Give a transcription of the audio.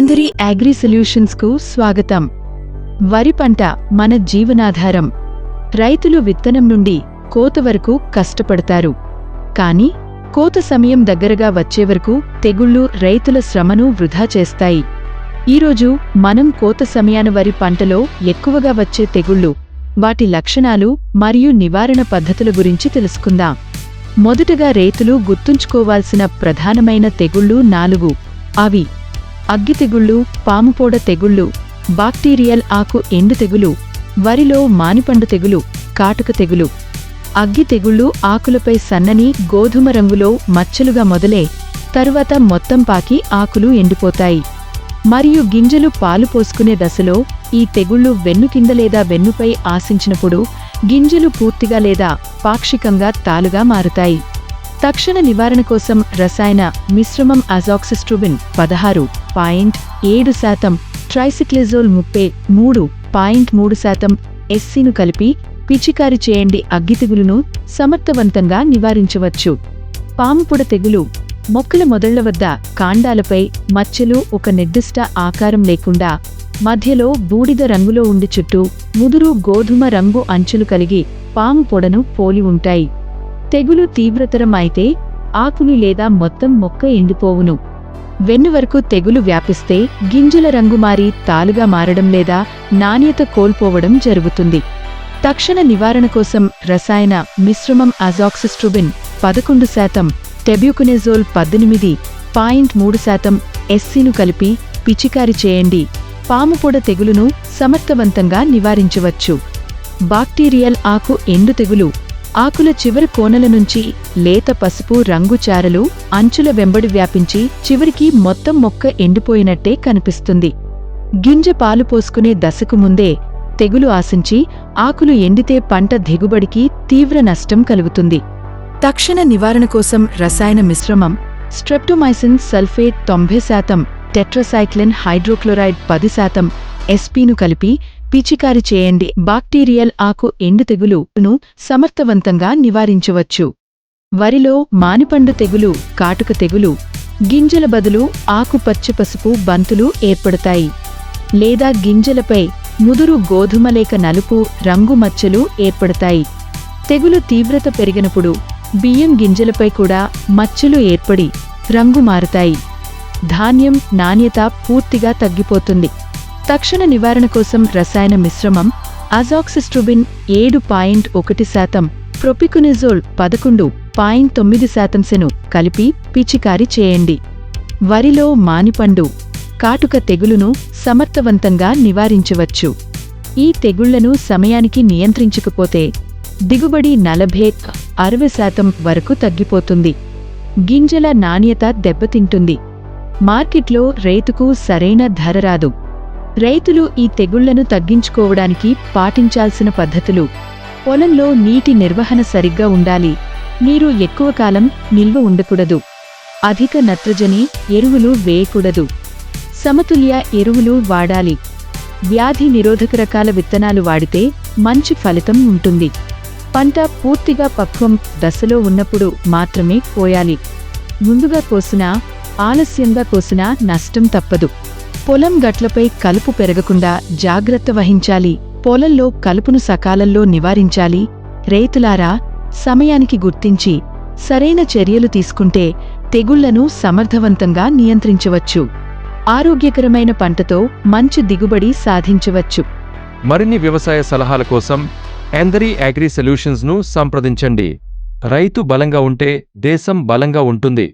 అందరి agri solutions కు స్వాగతం. వరి పంట మన జీవనాధారం. రైతులు విత్తనం నుండి కోత వరకు కష్టపడతారు. కానీ కోత సమయం దగ్గరగా వచ్చేవరకు తెగుళ్లు రైతుల శ్రమను వృధా చేస్తాయి. ఈరోజు మనం కోత సమయాన వరి పంటలో ఎక్కువగా వచ్చే తెగుళ్లు, వాటి లక్షణాలు మరియు నివారణ పద్ధతుల గురించి తెలుసుకుందాం. మొదటగా రైతులు గుర్తుంచుకోవాల్సిన ప్రధానమైన తెగుళ్లు 4. అవి అగ్గి తెగుళ్లు, పాముపోడ తెగుళ్లు, బాక్టీరియల్ ఆకు ఎండు తెగులు, వరిలో మానిపండు తెగులు, కాటుక తెగులు. అగ్గి తెగుళ్లు ఆకులపై సన్నని గోధుమ రంగులో మచ్చలుగా మొదలై తరువాత మొత్తం పాకి ఆకులు ఎండిపోతాయి. మరియు గింజలు పాలు పోసుకునే దశలో ఈ తెగుళ్లు వెన్ను కింద లేదా వెన్నుపై ఆశించినప్పుడు గింజలు పూర్తిగా లేదా పాక్షికంగా తాలుగా మారుతాయి. తక్షణ నివారణ కోసం రసాయన మిశ్రమం అజాక్సిస్ట్రోబిన్ 16.7%, ట్రైసిక్లిజోల్ 33.3% ఎస్సీను కలిపి పిచికారి చేయండి. అగ్గి తెగులును సమర్థవంతంగా నివారించవచ్చు. పాముపొడ తెగులు మొక్కల మొదళ్ల వద్ద కాండాలపై మచ్చలు ఒక నిర్దిష్ట ఆకారం లేకుండా మధ్యలో బూడిద రంగులో ఉండి చుట్టూ ముదురు గోధుమ రంగు అంచులు కలిగి పాము పొడను పోలి ఉంటాయి. తెగులు తీవ్రతరం అయితే ఆకులు లేదా మొత్తం మొక్క ఎండిపోవును. వెన్ను వరకు తెగులు వ్యాపిస్తే గింజల రంగు మారి తాలుగా మారడం లేదా నాణ్యత కోల్పోవడం జరుగుతుంది. తక్షణ నివారణ కోసం రసాయన మిశ్రమం అజాక్సిస్ట్రోబిన్ 11%, టెబ్యూకొనజోల్ 18.3% ఎస్సీను కలిపి పిచికారి చేయండి. పాముపొడ తెగులును సమర్థవంతంగా నివారించవచ్చు. బాక్టీరియల్ ఆకు ఎండు తెగులు ఆకుల చివరి కోనల నుంచి లేత పసుపు రంగు చారలు అంచుల వెంబడి వ్యాపించి చివరికి మొత్తం మొక్క ఎండిపోయినట్టే కనిపిస్తుంది. గింజ పాలు పోసుకునే దశకు ముందే తెగులు ఆశించి ఆకులు ఎండితే పంట దిగుబడికి తీవ్ర నష్టం కలుగుతుంది. తక్షణ నివారణ కోసం రసాయన మిశ్రమం స్ట్రెప్టోమైసిన్ సల్ఫేట్ 90%, టెట్రాసైక్లిన్ హైడ్రోక్లోరైడ్ 10% ఎస్పీను కలిపి పిచికారి చేయండి. బాక్టీరియల్ ఆకు ఎండు తెగులును సమర్థవంతంగా నివారించవచ్చు. వరిలో మానిపండు తెగులు, కాటుక తెగులు గింజల బదులు ఆకుపచ్చ పసుపు బంతులు ఏర్పడతాయి లేదా గింజలపై ముదురు గోధుమ లేక నలుపు రంగు మచ్చలు ఏర్పడతాయి. తెగులు తీవ్రత పెరిగినప్పుడు బియ్యం గింజలపై కూడా మచ్చలు ఏర్పడి రంగు మారుతాయి. ధాన్యం నాణ్యత పూర్తిగా తగ్గిపోతుంది. తక్షణ నివారణ కోసం రసాయన మిశ్రమం అజాక్సిస్ట్రోబిన్ 7.1%, ప్రొపికొనజోల్ 11.9% కలిపి పిచికారి చేయండి. వరిలో మానిపండు, కాటుక తెగులును సమర్థవంతంగా నివారించవచ్చు. ఈ తెగుళ్లను సమయానికి నియంత్రించకపోతే దిగుబడి 40-60% వరకు తగ్గిపోతుంది. గింజల నాణ్యత దెబ్బతింటుంది. మార్కెట్లో రైతుకు సరైన ధర రాదు. రైతులు ఈ తెగుళ్లను తగ్గించుకోవడానికి పాటించాల్సిన పద్ధతులు: పొలంలో నీటి నిర్వహణ సరిగ్గా ఉండాలి. నీరు ఎక్కువ కాలం నిల్వ ఉండకూడదు. అధిక నత్రజని ఎరువులు వేయకూడదు. సమతుల్య ఎరువులు వాడాలి. వ్యాధి నిరోధక రకాల విత్తనాలు వాడితే మంచి ఫలితం ఉంటుంది. పంట పూర్తిగా పక్వం దశలో ఉన్నప్పుడు మాత్రమే కోయాలి. ముందుగా కోసినా ఆలస్యంగా కోసినా నష్టం తప్పదు. పొలం గట్లపై కలుపు పెరగకుండా జాగ్రత్త వహించాలి. పొలంలో కలుపును సకాలంలో నివారించాలి. రైతులారా, సమయానికి గుర్తించి సరైన చర్యలు తీసుకుంటే తెగుళ్లను సమర్థవంతంగా నియంత్రించవచ్చు. ఆరోగ్యకరమైన పంటతో మంచి దిగుబడి సాధించవచ్చు. మరిన్ని వ్యవసాయ సలహాల కోసం అందరి అగ్రి సొల్యూషన్స్ ను సంప్రదించండి. రైతు బలంగా ఉంటే దేశం బలంగా ఉంటుంది.